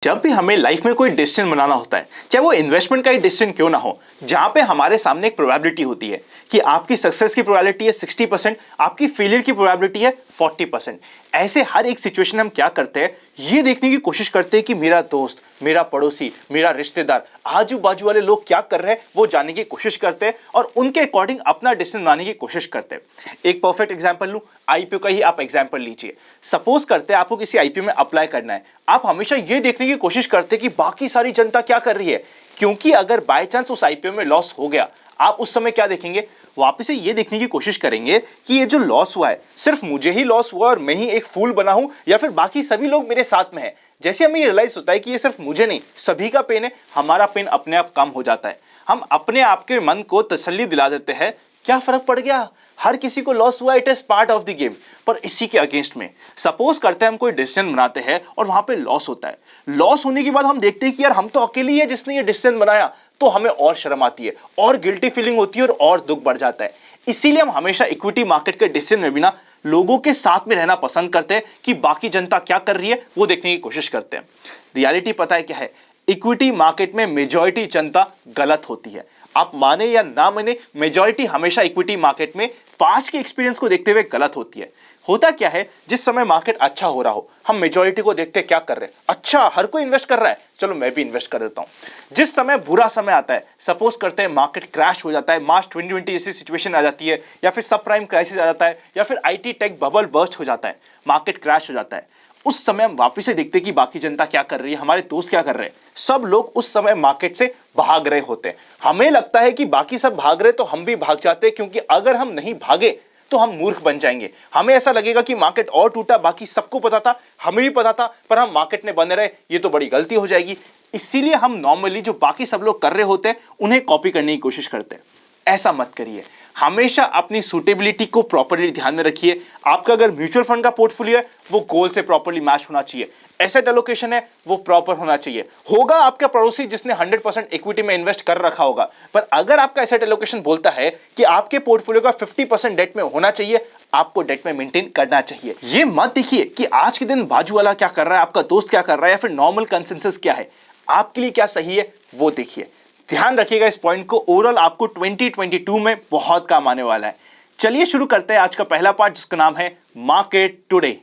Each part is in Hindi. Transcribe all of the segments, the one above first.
जब भी हमें लाइफ में कोई डिसीजन बनाना होता है, चाहे वो इन्वेस्टमेंट का ही डिसीजन क्यों ना हो, जहां पे हमारे सामने एक प्रोबेबिलिटी होती है कि आपकी सक्सेस की प्रोबेबिलिटी है 60%, आपकी फेलियर की प्रोबेबिलिटी है 40%। ऐसे हर एक सिचुएशन में हम क्या करते हैं, ये देखने की कोशिश करते हैं कि मेरा दोस्त, मेरा पड़ोसी, मेरा रिश्तेदार, आजू बाजू वाले लोग क्या कर रहे हैं वो जानने की कोशिश करते हैं और उनके अकॉर्डिंग अपना डिसीजन बनाने की कोशिश करते हैं। एक परफेक्ट एग्जांपल लूं, आईपीओ का ही आप एग्जांपल लीजिए। सपोज करते हैं आपको किसी आईपीओ में अप्लाई करना है, आप हमेशा ये देखने की कोशिश करते हैं कि बाकी सारी जनता क्या कर रही है, क्योंकि अगर बाय चांस उस आईपीओ में लॉस हो गया, आप उस समय क्या देखेंगे, वापस से ये देखने की कोशिश करेंगे कि ये जो लॉस हुआ है सिर्फ मुझे ही लॉस हुआ और मैं ही एक फूल बना हूं, या फिर बाकी सभी लोग मेरे साथ में हैं। जैसे हमें रियलाइज होता है कि ये सिर्फ मुझे नहीं, सभी का पेन है, हमारा पेन अपने आप कम हो जाता है। हम अपने आप के मन को तसल्ली दिला देते हैं, क्या फर्क पड़ गया, हर किसी को लॉस हुआ, it is part of the game. पर इसी के अगेंस्ट में सपोज करते हैं हम कोई डिसीजन बनाते हैं और वहां पे लॉस होता है। लॉस होने के बाद हम देखते हैं कि यार हम तो अकेले ही है जिसने ये डिसीजन बनाया, तो हमें और शर्म आती है और गिल्टी फीलिंग होती है और दुख बढ़ जाता है। इसीलिए हम हमेशा इक्विटी मार्केट के डिसीजन में भी ना लोगों के साथ में रहना पसंद करते हैं कि बाकी जनता क्या कर रही है वो देखने की कोशिश करते हैं। रियलिटी पता है क्या है, इक्विटी मार्केट में मेजॉरिटी जनता गलत होती है। आप माने या ना माने, मेजॉरिटी हमेशा इक्विटी मार्केट में पास्ट के एक्सपीरियंस को देखते हुए गलत होती है। होता क्या है, जिस समय मार्केट अच्छा हो रहा हो हम मेजॉरिटी को देखते हैं क्या कर रहे हैं, अच्छा हर कोई इन्वेस्ट कर रहा है, चलो मैं भी इन्वेस्ट कर देता हूं। जिस समय बुरा समय आता है, सपोज करते हैं मार्केट क्रैश हो जाता है, मार्च 2020 जैसी सिचुएशन आ जाती है, या फिर सब प्राइम क्राइसिस आ जाता है, या फिर आईटी टेक बबल बर्स्ट हो जाता है, मार्केट क्रैश हो जाता है, उस समय हम वापस से देखते हैं कि बाकी जनता क्या कर रही है, हमारे दोस्त क्या कर रहे हैं। सब लोग उस समय मार्केट से भाग रहे होते हैं। हमें लगता है कि बाकी सब भाग रहे तो हम भी भाग जाते हैं, क्योंकि अगर हम नहीं भागे तो हम मूर्ख बन जाएंगे। हमें ऐसा लगेगा कि मार्केट और टूटा, बाकी सबको पता था, हमें भी पता था, पर हम मार्केट में बने रहे, ये तो बड़ी गलती हो जाएगी। इसीलिए हम नॉर्मली जो बाकी सब लोग कर रहे होते हैं उन्हें कॉपी करने की कोशिश करते हैं। ऐसा मत करिए, हमेशा अपनी सूटेबिलिटी को प्रॉपर्ली ध्यान में रखिए। आपका अगर म्यूचुअल फंड का पोर्टफोलियो है वो गोल से प्रॉपर्ली मैच होना चाहिए, एसेट एलोकेशन है वो प्रॉपर होना चाहिए। होगा आपका पड़ोसी जिसने 100% इक्विटी में इन्वेस्ट कर रखा होगा, पर अगर आपका एसेट एलोकेशन बोलता है कि आपके पोर्टफोलियो का 50% डेट में होना चाहिए, आपको डेट में मेंटेन करना चाहिए। ये मत देखिए कि आज के दिन बाजू वाला क्या कर रहा है, आपका दोस्त क्या कर रहा है, या फिर नॉर्मल कंसेंसस क्या है। आपके लिए क्या सही है वो देखिए। ध्यान रखिएगा इस पॉइंट को, ओवरऑल आपको 2022 में बहुत काम आने वाला है। चलिए शुरू करते हैं आज का पहला पार्ट, जिसका नाम है मार्केट टुडे।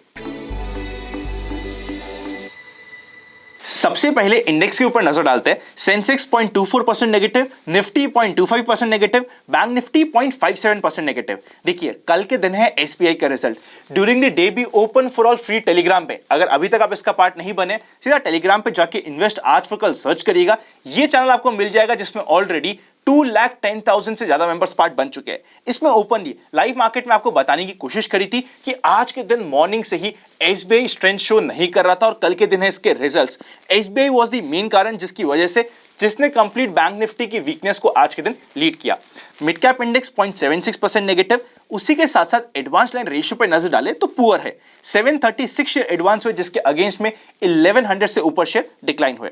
सबसे पहले इंडेक्स के ऊपर नजर डालते हैं। Sensex 0.24% negative, Nifty 0.25% negative, bank Nifty 0.57% negative. देखिए कल के दिन है एसबीआई का result. During the day be open for all free Telegram पे, अगर अभी तक आप इसका पार्ट नहीं बने, सीधा टेलीग्राम पे जाके इन्वेस्ट आज फॉर कल सर्च करिएगा, ये चैनल आपको मिल जाएगा जिसमें ऑलरेडी 2,10,000 से ज्यादा मेंबर्स पार्ट बन चुके हैं। इसमें ओपनली लाइव मार्केट में आपको बताने की कोशिश करी थी कि आज के दिन मॉर्निंग से ही एसबीआई स्ट्रेंथ शो नहीं कर रहा था और कल के दिन है इसके results. SBI was the main कारण जिसकी वजह से जिसने कंप्लीट बैंक निफ्टी की वीकनेस को आज के दिन लीड किया। मिड कैप इंडेक्स 0.76% नेगेटिव, उसी के साथ साथ एडवांस लाइन रेशियो पर नजर डाले तो पुअर है। 736 शेयर एडवांस हुए, जिसके अगेंस्ट में 1100 से ऊपर शेयर डिक्लाइन हुए।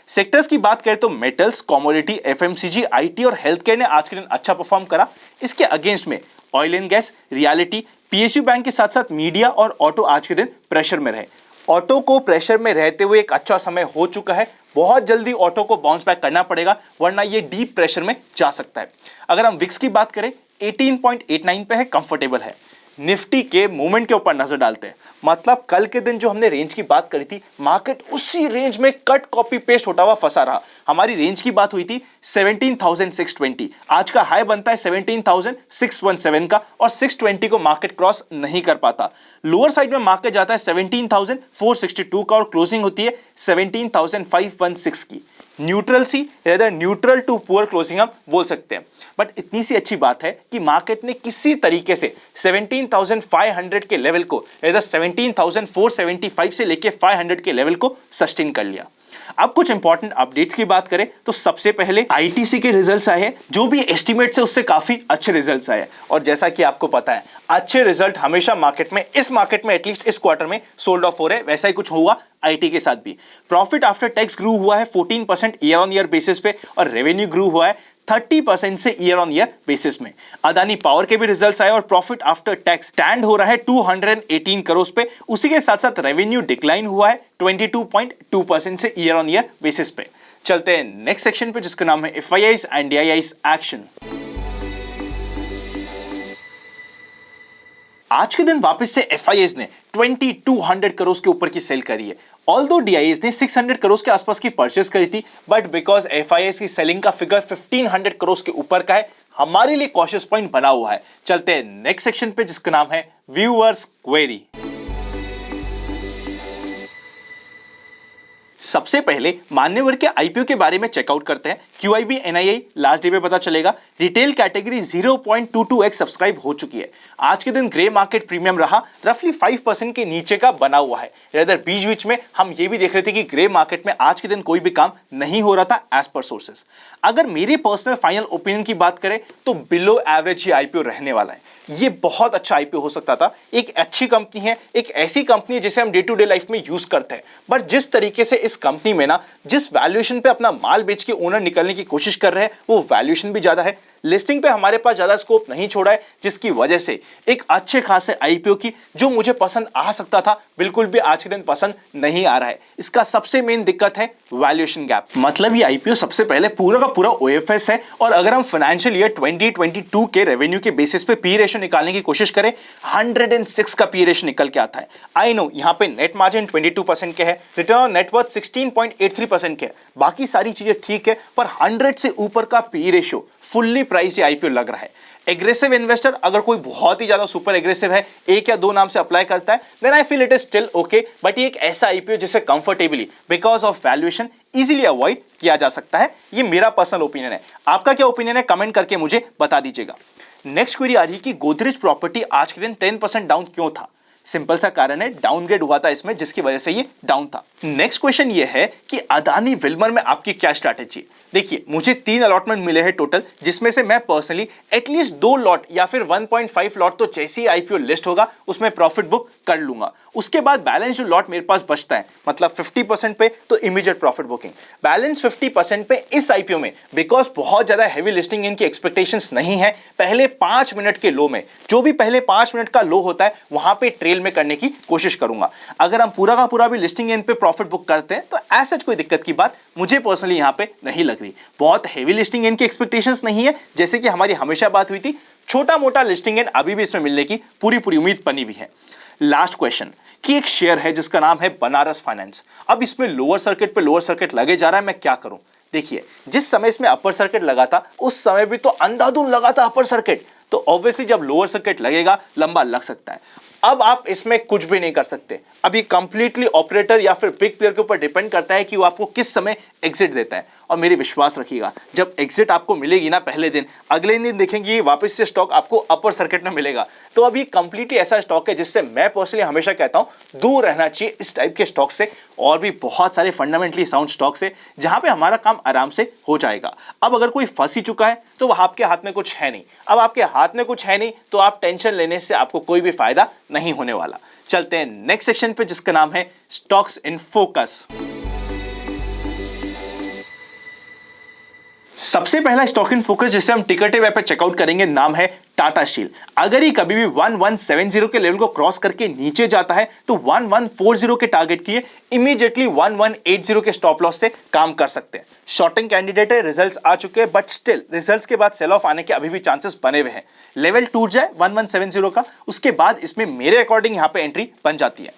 सेक्टर्स की बात करें तो मेटल्स, कमोडिटी, एफएमसीजी, आईटी और हेल्थ केयर ने आज के दिन अच्छा परफॉर्म करा। इसके अगेंस्ट में oil and gas, reality, PSU bank के साथ साथ मीडिया और ऑटो आज के दिन प्रेशर में रहे। ऑटो को प्रेशर में रहते हुए एक अच्छा समय हो चुका है, बहुत जल्दी ऑटो को बाउंस बैक करना पड़ेगा, वरना ये डीप प्रेशर में जा सकता है। अगर हम विक्स की बात करें 18.89 पे है, कंफर्टेबल है। निफ्टी के मूवमेंट के ऊपर नजर डालते हैं, मतलब कल के दिन जो हमने रेंज की बात करी थी, मार्केट उसी रेंज में कट कॉपी पेस्ट होता हुआ फंसा रहा। हमारी रेंज की बात हुई थी 17,620, आज का हाई बनता है 17,617 का, और 620 को मार्केट क्रॉस नहीं कर पाता। लोअर साइड में मार्केट जाता है 17,462 का और क्लोजिंग होती है 17,516 की। न्यूट्रल सी, rather neutral to poor closing हम बोल सकते हैं। बट इतनी सी अच्छी बात है कि मार्केट ने किसी तरीके से 17,500 के लेवल को, रेदर 17,475 से लेके 500 के लेवल को सस्टेन कर लिया। अब कुछ इंपॉर्टेंट अपडेट्स की बात करें तो सबसे पहले आईटीसी के रिजल्ट्स आए हैं, जो भी एस्टिमेट है उससे काफी अच्छे रिजल्ट्स आए। और जैसा कि आपको पता है, अच्छे रिजल्ट हमेशा मार्केट में, इस मार्केट में एटलीस्ट इस क्वार्टर में सोल्ड ऑफ हो रहे हैं। वैसा ही कुछ हुआ आईटी के साथ भी। प्रॉफिट आफ्टर टैक्स ग्रू हुआ है 14% ईयर ऑन ईयर बेसिस पे, और रेवेन्यू ग्रू हुआ है 30% से ईयर ऑन ईयर बेसिस में। अदानी पावर के भी रिजल्ट्स आए और प्रॉफिट आफ्टर टैक्स स्टैंड हो रहा है 218 करोड़ पे। उसी के साथ साथ रेवेन्यू डिक्लाइन हुआ है 22.2% से ईयर ऑन ईयर बेसिस पे। चलते हैं नेक्स्ट सेक्शन पे जिसका नाम है एफआईआईज एंड डीआईआईज एक्शन। आज के दिन वापस से एफआईआईज ने 2200 करोड़ के ऊपर की सेल करी है। ऑल्दो डीआईआईज ने 600 करोड़ के आसपास की परचेस करी थी, बट बिकॉज एफआईआईज की सेलिंग का फिगर 1500 करोड़ के ऊपर का है, हमारे लिए कॉशियस पॉइंट बना हुआ है। चलते हैं नेक्स्ट सेक्शन पे जिसका नाम है व्यूअर्स क्वेरी। सबसे पहले मान्यवर के आईपीओ के बारे में चेकआउट करते हैं। क्यूआईबी एनआईआई लास्ट डे पे पता चलेगा। रिटेल कैटेगरी 0.22x सब्सक्राइब हो चुकी है। आज के दिन ग्रे मार्केट प्रीमियम रहा रफली 5% के नीचे का बना हुआ है। रेदर बीच बीच में हम ये भी देख रहे थे कि ग्रे मार्केट में आज के दिन कोई भी काम नहीं हो रहा था एज पर सोर्सेस। अगर मेरे पर्सनल फाइनल ओपिनियन की बात करें तो बिलो एवरेज ही आईपीओ रहने वाला है। ये बहुत अच्छा आईपीओ हो सकता था। एक अच्छी कंपनी है, एक ऐसी कंपनी है जिसे हम डे टू डे लाइफ में यूज करते हैं, बट जिस तरीके से इस कंपनी में ना जिस वैल्यूएशन पे अपना माल बेच के ओनर निकलने की कोशिश कर रहे हैं वो वैल्यूएशन भी ज्यादा है। लिस्टिंग पे हमारे पास ज्यादा स्कोप नहीं छोड़ा है, जिसकी वजह से एक अच्छे खासे आईपीओ की जो मुझे पसंद आ सकता था बिल्कुल भी आज के दिन पसंद नहीं आ रहा है। इसका सबसे मेन दिक्कत है वैल्यूएशन गैप। मतलब ये आईपीओ सबसे पहले पूरा का पूरा ओएफएस है, और अगर हम फाइनेंशियल ईयर 2022 के रेवेन्यू के बेसिस पे पी रेशियो निकालने की कोशिश करें 106 का पी रेशियो निकल के आता है। आई नो यहाँ पे नेट मार्जिन 22% के है, रिटर्न ऑन नेटवर्थ 16.83% के है, बाकी सारी चीजें ठीक है, पर 100 से ऊपर का पी रेशियो फुल्ली प्राइस ये आईपीओ लग रहा है। एग्रेसिव इन्वेस्टर अगर कोई बहुत ही ज्यादा सुपर एग्रेसिव है, एक या दो नाम से अप्लाई करता है, then I feel it is still okay, but ये एक ऐसा आईपीओ जिसे comfortably because of valuation easily avoid किया जा सकता है। ये मेरा पर्सनल ओपिनियन है। आपका क्या ओपिनियन है कमेंट करके मुझे बता दीजिएगा। नेक्स्ट क्वेरी आ रही है कि गोदरेज प्रॉपर्टी आज के दिन 10% डाउन क्यों था। सिंपल सा कारण है, डाउनग्रेड हुआ था इसमें, जिसकी वजह से ये डाउन था। नेक्स्ट क्वेश्चन ये है कि अदानी विल्मर में आपकी क्या स्ट्रैटेजी। देखिए, मुझे 3 अलॉटमेंट मिले हैं टोटल, जिसमें से मैं पर्सनली एटलीस्ट 2 लॉट या फिर 1.5 लॉट तो जैसे ही आईपीओ लिस्ट होगा उसमें प्रॉफिट बुक कर लूंगा। उसके बाद बैलेंस जो लॉट मेरे पास बचता है, मतलब 50% पे, तो इमीडिएट प्रॉफिट बुकिंग। बैलेंस 50% पे इस आईपीओ में बिकॉज बहुत ज्यादा हैवी लिस्टिंग इनकी एक्सपेक्टेशंस नहीं है, पहले 5 मिनट के लो में जो भी पहले 5 मिनट का लो होता है वहां पे ट्रेल में करने की कोशिश करूंगा। अगर हम पूरा का पूरा भी लिस्टिंग इन पे प्रॉफिट बुक करते हैं तो ऐसा कोई दिक्कत की बात मुझे पर्सनली यहां पे नहीं लग रही। बहुत हेवी लिस्टिंग इनकी एक्सपेक्टेशंस नहीं है, जैसे कि हमारी हमेशा बात हुई थी। छोटा मोटा लिस्टिंग इन अभी भी इसमें मिलने की पूरी उम्मीद बनी हुई है। लास्ट क्वेश्चन कि एक शेयर है जिसका नाम है बनारस फाइनेंस। अब इसमें लोअर सर्किट पे लोअर सर्किट लगे जा रहा है, मैं क्या करूं। देखिए, जिस समय इसमें अपर सर्किट लगा था उस समय भी तो अंधाधुंध लगा था अपर सर्किट, तो ऑब्वियसली जब लोअर सर्किट लगेगा लंबा लग सकता है। अब आप इसमें कुछ भी नहीं कर सकते। अब ये कंप्लीटली ऑपरेटर या फिर बिग प्लेयर के ऊपर डिपेंड करता है कि वो आपको किस समय एग्जिट देता है। और मेरी विश्वास रखिएगा, जब एग्जिट आपको मिलेगी ना पहले दिन, अगले दिन देखेंगे वापस से स्टॉक आपको अपर सर्किट में मिलेगा। तो अब ये कंप्लीटली ऐसा स्टॉक है जिससे मैं पर्सनली हमेशा कहता हूं दूर रहना चाहिए इस टाइप के स्टॉक से। और भी बहुत सारे फंडामेंटली साउंड स्टॉक्स है जहां पे हमारा काम आराम से हो जाएगा। अब अगर कोई फंस ही चुका है तो वह आपके हाथ में कुछ है नहीं। अब आपके हाथ में कुछ है नहीं तो आप टेंशन लेने से आपको कोई भी फायदा नहीं होने वाला। चलते हैं नेक्स्ट सेक्शन पे जिसका नाम है स्टॉक्स इन फोकस। सबसे पहला स्टॉक इन फोकस जिसे हम टिकटेव ऐप पे चेकआउट करेंगे नाम है टाटा स्टील। अगर ये कभी भी 1170 के लेवल को क्रॉस करके नीचे जाता है तो 1140 के टारगेट के लिए इमीडिएटली 1180 के स्टॉप लॉस से काम कर सकते हैं। शॉर्टिंग कैंडिडेट है, रिजल्ट्स आ चुके हैं, बट स्टिल रिजल्ट्स के बाद सेल ऑफ आने के अभी भी चांसेस बने हुए हैं। लेवल टूट जाए 1170 का, उसके बाद इसमें मेरे अकॉर्डिंग यहां पे एंट्री बन जाती है।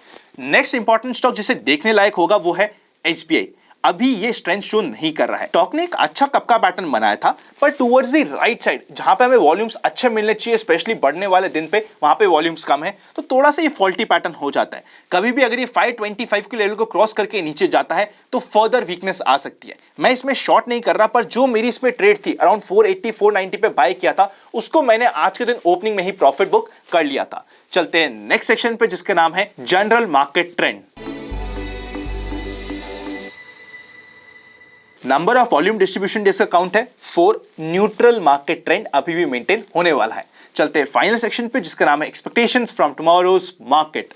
नेक्स्ट इंपॉर्टेंट स्टॉक जिसे देखने लायक होगा वो है एसबीआई। अभी ये स्ट्रेंथ शो नहीं कर रहा है। स्टॉक ने एक अच्छा कप का पैटर्न बनाया था, पर टुवर्ड्स द राइट साइड जहां पे हमें वॉल्यूम्स अच्छे मिलने चाहिए, स्पेशली बढ़ने वाले दिन पे, वहां पे वॉल्यूम्स कम है, तो थोड़ा सा ये फॉल्टी पैटर्न हो जाता है। कभी भी अगर ये 525 के लेवल को क्रॉस करके नीचे जाता है तो फर्दर वीकनेस आ सकती है। मैं इसमें शॉर्ट नहीं कर रहा, पर जो मेरी इसमें ट्रेड थी अराउंड 480 490 पे बाय किया था, उसको मैंने आज के दिन ओपनिंग में ही प्रॉफिट बुक कर लिया था। चलते हैं नेक्स्ट सेक्शन पे जिसका नाम है general market trend. Number of volume distribution जिसका काउंट है 4, न्यूट्रल मार्केट ट्रेंड अभी भी मेंटेन होने वाला है। चलते हैं फाइनल सेक्शन पे जिसका नाम है एक्सपेक्टेशंस फ्रॉम टुमारोज मार्केट।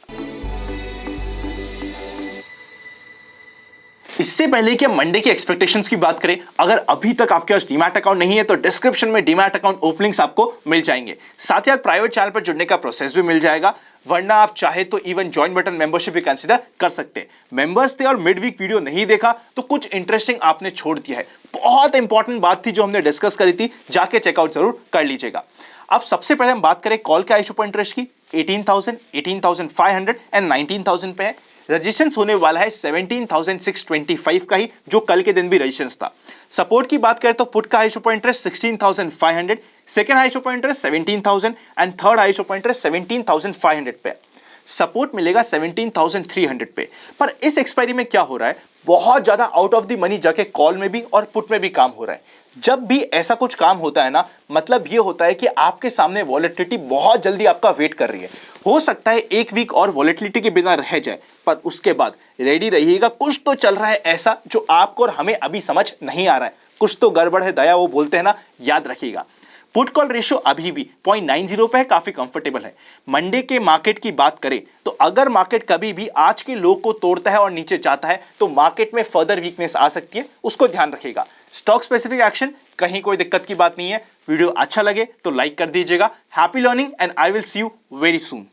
इससे पहले कि हम मंडे की एक्सपेक्टेशंस की बात करें, अगर अभी तक आपके पास डीमैट अकाउंट नहीं है तो डिस्क्रिप्शन में डीमैट अकाउंट ओपनिंग्स आपको मिल जाएंगे। साथ ही साथ प्राइवेट चैनल पर जुड़ने का प्रोसेस भी मिल जाएगा, वरना आप चाहे तो इवन ज्वाइन बटन मेंबरशिप भी कंसीडर कर सकते हैं। मेंबर्स थे और मिड वीक वीडियो नहीं देखा तो कुछ इंटरेस्टिंग आपने छोड़ दिया है। बहुत इंपॉर्टेंट बात थी जो हमने डिस्कस करी थी, जाके चेकआउट जरूर कर लीजिएगा। अब सबसे पहले हम बात करें कॉल के आइशू पर इंटरेस्ट की, 18,000, 18,500 एंड 19,000 पे है। रजिस्ट्रेशन होने वाला है 17,625 का ही, जो कल के दिन भी रजिस्ट्रेशन था। सपोर्ट की बात करें तो पुट का highest open interest 16,500, second highest open interest 17,000 and third highest open interest 17,500 पे। सपोर्ट मिलेगा 17,300 पे। पर इस एक्सपायरी में क्या हो रहा है, बहुत ज्यादा आउट ऑफ द मनी जाके कॉल में भी और पुट में भी काम हो रहा है। जब भी ऐसा कुछ काम होता है ना, मतलब ये होता है कि आपके सामने वॉलेटिलिटी बहुत जल्दी आपका वेट कर रही है। हो सकता है एक वीक और वॉलेटिलिटी के बिना रह जाए, पर उसके बाद रेडी रहिएगा, कुछ तो चल रहा है ऐसा जो आपको और हमें अभी समझ नहीं आ रहा है। कुछ तो गड़बड़ है दया, वो बोलते हैं ना, याद रखिएगा। पुट कॉल रेशियो अभी भी 0.90 पे है, काफी कंफर्टेबल है। मंडे के मार्केट की बात करें तो अगर मार्केट कभी भी आज के लो को तोड़ता है और नीचे जाता है तो मार्केट में फर्दर वीकनेस आ सकती है, उसको ध्यान रखिएगा। स्टॉक स्पेसिफिक एक्शन कहीं कोई दिक्कत की बात नहीं है। वीडियो अच्छा लगे तो लाइक कर दीजिएगा। Happy learning and I will see you very soon.